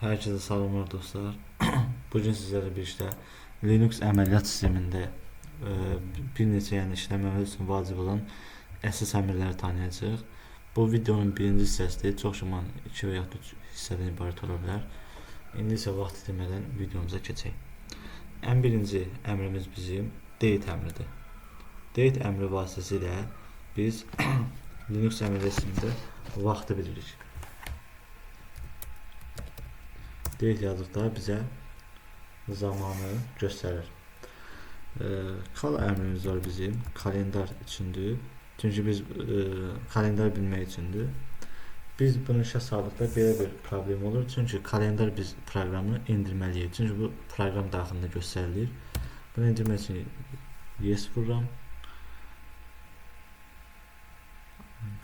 Herkese salamlar dostlar. Bugün sizlerle birlikte Linux əməliyyat sistemində bir neçə işləməmiz üçün vacib olan əsas əmrləri tanıyacağıq. Bu videonun birinci hissəsidir. Çox zaman 2 və ya 3 hissədən ibarət ola bilər. İndi isə vaxt itirmədən videomuza keçək. Ən birinci əmrimiz bizim date əmridir. Date əmri vasitəsilə biz Linux əməliyyat sistemində vaxtı bilirik. Date yazdıqda bizə zamanı göstərir. Kal əmrimiz var bizim, kalendar üçündür. Çünki biz kalendar bilmək üçündür. Biz bunu işə saldıqda belə bir problem olur. Çünki kalendar biz proqramını indirməliyik. Çünki bu proqram daxilində göstərilir. Bunu indirmək üçün yes vururam.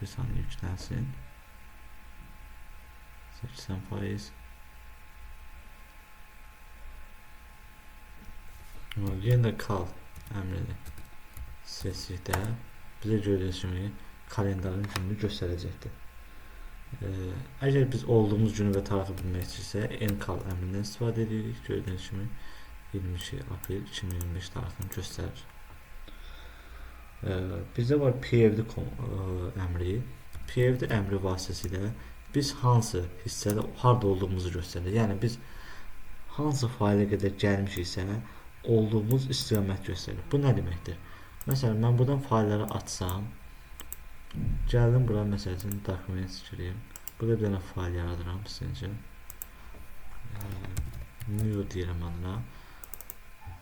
Bir saniyə yüklənsin. 80%. Yenə də kal əmrini seçdikdə bizə gördüyünüz kimi kalendarın gününü göstərəcəkdir. Əgər biz olduğumuz günü və tarixi bilmək istəyirsə, enkal əmrindən istifadə edirik. Gördüyünüz kimi 22 aprel 2025 tarixini göstərir. Bizdə var pvd əmri. Pvd əmri vasitəsilə biz hansı hissədə harda olduğumuzu göstərir. Yəni biz hansı faylə qədər gəlmişiksə, olduğumuz istiqamət göstərir. Bu nə deməkdir? Məsələn, mən buradan faylları açsam, gəldim bura, məsələn, document gireyim. Burada bir dənə fayl yaradıram sizcə. New deyirəm adına.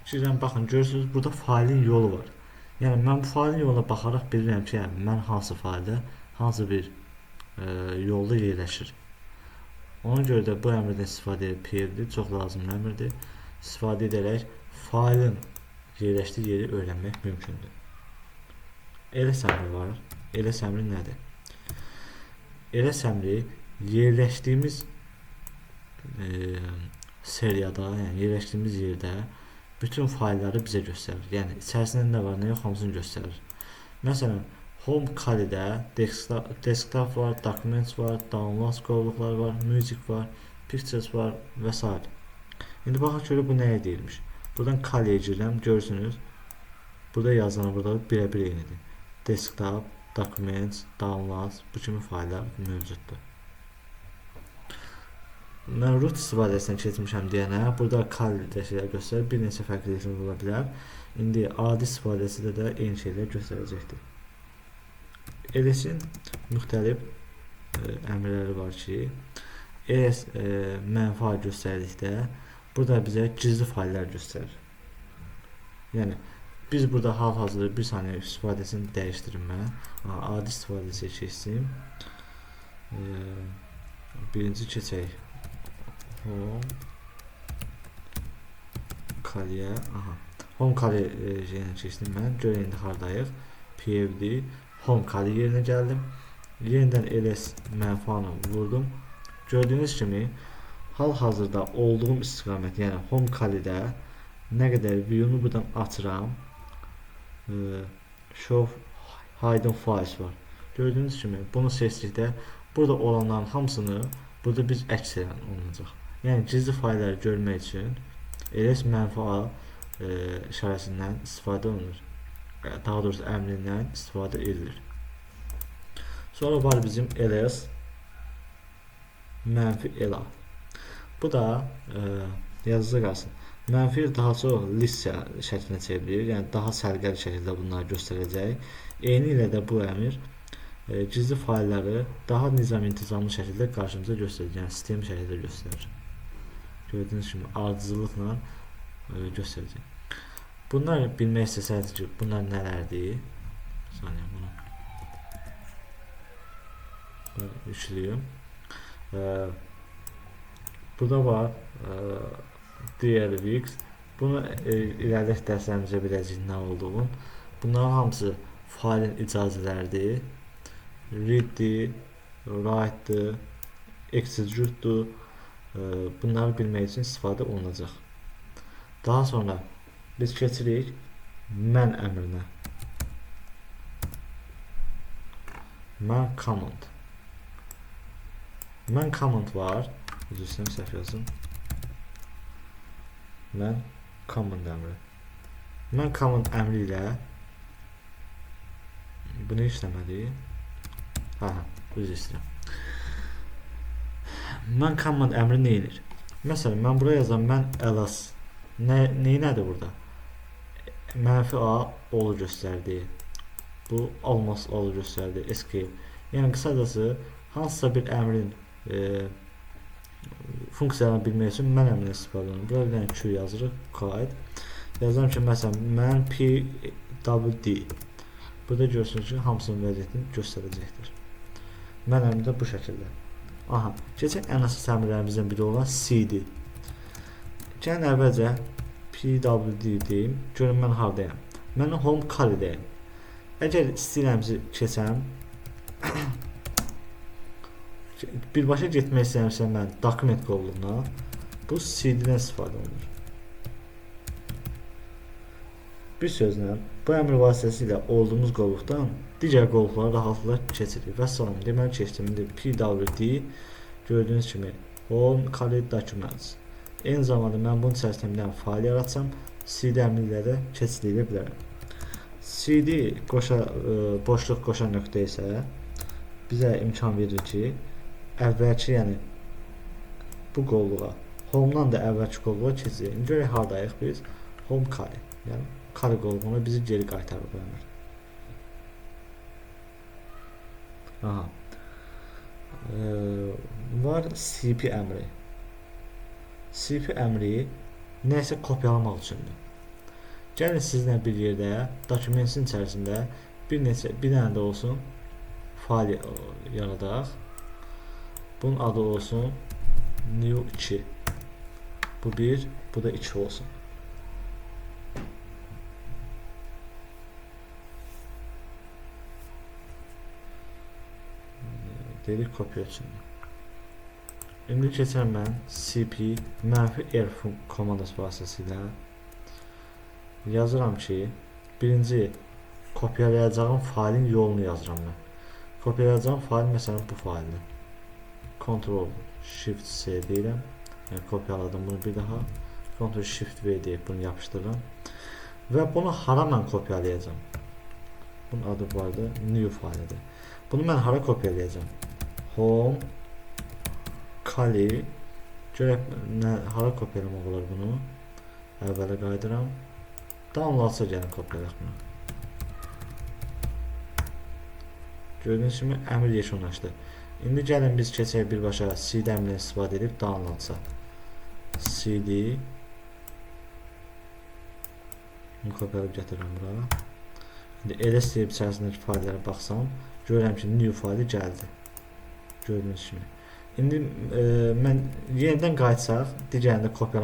Girəm, baxın, görürsünüz, burada faylın yolu var. Yəni, mən bu faylın yoluna baxaraq bilirəm ki, mən hansı faylda, hansı bir yolda yerləşir. Ona görə də bu əmrdən istifadə edib, çox lazımlı əmrdir. İstifadə edərək faylın yerləşdiyi yeri öyrənmək mümkündür. Ls əmri var. Ls əmri nədir? Ls əmri yerləşdiyimiz seriyada, yəni yerləşdiyimiz yerdə bütün faylları bizə göstərir. Yəni içərisində nə var, nə yox, hamısını göstərir. Məsələn, home kalidə desktop var, documents var, downloads qovluqlar var, music var, pictures var və s. İndi baxaq görə bu nəyə deyilmiş? Buradan kaliyə girirəm, görürsünüz. Burada yazılan burada birə-bir eynidir. Desktop, documents, downloads, bu kimi fayllar mövcuddur. Mən root istifadəsindən keçmişəm deyənə, burada kalidə şeylər göstərir, bir neçə fərqli ola bilər. İndi adi istifadəsində də eyni şeylər göstərəcəkdir. LS-in müxtəlif əmrləri var ki, LS mənfa göstərdikdə burada bizə gizli fayllar göstərir. Yəni, biz burada hal-hazırda bir saniyə istifadəsini dəyişdirim mən. Adi istifadəsi keçsin. Birinci keçək. Home kaliyə. Home kaliyə yerinə keçdim mən. Görək indi haradayıq. pvd home kaliyə yerinə gəldim. Yenidən ls mənfanı vurdum. Gördüyünüz kimi hal-hazırda olduğum istiqamət, yəni home kalidə nə qədər view-nu buradan açıram. Show hidden files var. Gördüyünüz kimi bunu seçdikdə burada olanların hamısını burada biz əks olunacaq. Yəni gizli faylları görmək üçün ls mənfa işarəsindən istifadə olunur. Daha doğrusu əmrindən istifadə edilir. Sonra var bizim ls mənfi ela. Bu da yazıda qalsın. Mənfi daha çox list şəklinə çevrilir. Yəni daha sərgəli şəkildə bunları göstərəcək. Eyni ilə də bu əmr gizli faylları daha nizam-intizamlı şəkildə qarşımıza göstərir. Yəni sistem şəkildə göstərir. Gördüyünüz kimi ardıcıllıqla göstərəcək. Bunlar bilmək istəsəniz ki, bunlar nələrdir? Bir saniyə bunu yüklüyüm. Burada var DLX. Bunu ileride dərslərimizə biləcəyik nə olduğunu. Bunların hamısı faylın icazələridir. Read'dir, write'dir, execute'dur. Bunları bilmək üçün istifadə olunacaq. Daha sonra biz keçirik man əmrinə. Man command. Man command var. Üzr istəyirəm, səhv yazdım. Mən command əmri. Mən command əmri ilə bunu işləmədi. Üzr istəyirəm. Mən command əmri nə edir? Məsələn, mən buraya yazam, mən else. Nədir burada? Mənfi A olur göstərdi. Bu almost olur göstərdi. Escape. Yəni qısacası hansısa bir əmrin funksiyalarını bilmək üçün mən əmrini istifadə edirəm. Burada bir dənə Q yazırıq. Quite. Yazıram ki, məsələn, mən PWD. Burada görürsünüz ki, hamısının vəziyyətini göstərəcəkdir. Mən əmri də bu şəkildə. Keçək ən əsas əmrlərimizdən biri olan CD. Gəlin əvvəlcə PWD deyim. Görün mən haradayım. Mən home carry-dəyim. Əgər istəyirəmsə keçəm, birbaşa getmək istəyirəmsə mən dokument qovluğuna, bu CD-dən istifadə olunur. Bir sözlə, bu əmr vasitəsilə olduğumuz qovluqdan digər qovluqlara rahatlıqla keçirik. Və salam, deməli keçdim. PWD gördüyünüz kimi home carry documents. Eyni zamanda mən bunun içərisində bir dənə fayl yaratsam, CD əmri ilə də keçid edə bilərəm. CD boşluq qoşan nöqtə isə bizə imkan verir ki, əvvəlki, yəni bu qovluğa, home-dan da əvvəlki qovluğa keçirik. Görək haradayıq biz? Home carry, yəni carry qovluğuna bizi geri qaytarır bu əmr. Var CP əmri. CP əmri nəsə kopyalamaq üçündür. Gəlin sizinlə bir yerdə dokumentin içərisində bir dənə də olsun fayl yaradaq. Bunun adı olsun new 2. Bu 1, bu da 2 olsun. Dedik kopya üçün. İndi keçəm mən cp -r komandası vasitəsilə yazıram ki, birinci kopyalayacağım failin yolunu yazıram mən. Kopyalayacağım fail məsələn bu faildir. Ctrl Shift C deyirəm. Yəni kopyaladım bunu bir daha. Ctrl Shift V deyib bunu yapışdırıram. Və bunu hara mən kopyalayacağım? Bunun adı vardı, new faylidir. Bunu mən hara kopyalayacağım? Home Kali. Görək hara kopyalamaq olar bunu? Əvvələ qayıdıram. Downloadsa gəlin kopyalayaq bunu. Gördüyünüz kimi əmr yekunlaşdı. İndi gəlin biz keçək birbaşa CD əmrindən istifadə edib downloadsa. CD bunu kopyalayıb gətirirəm bura. İndi ls deyib içərisindəki faillərə baxsam, görürəm ki, new faylı gəldi. Gördüyünüz kimi. İndi mən yenidən qayıtsaq, digərində kopyalamaq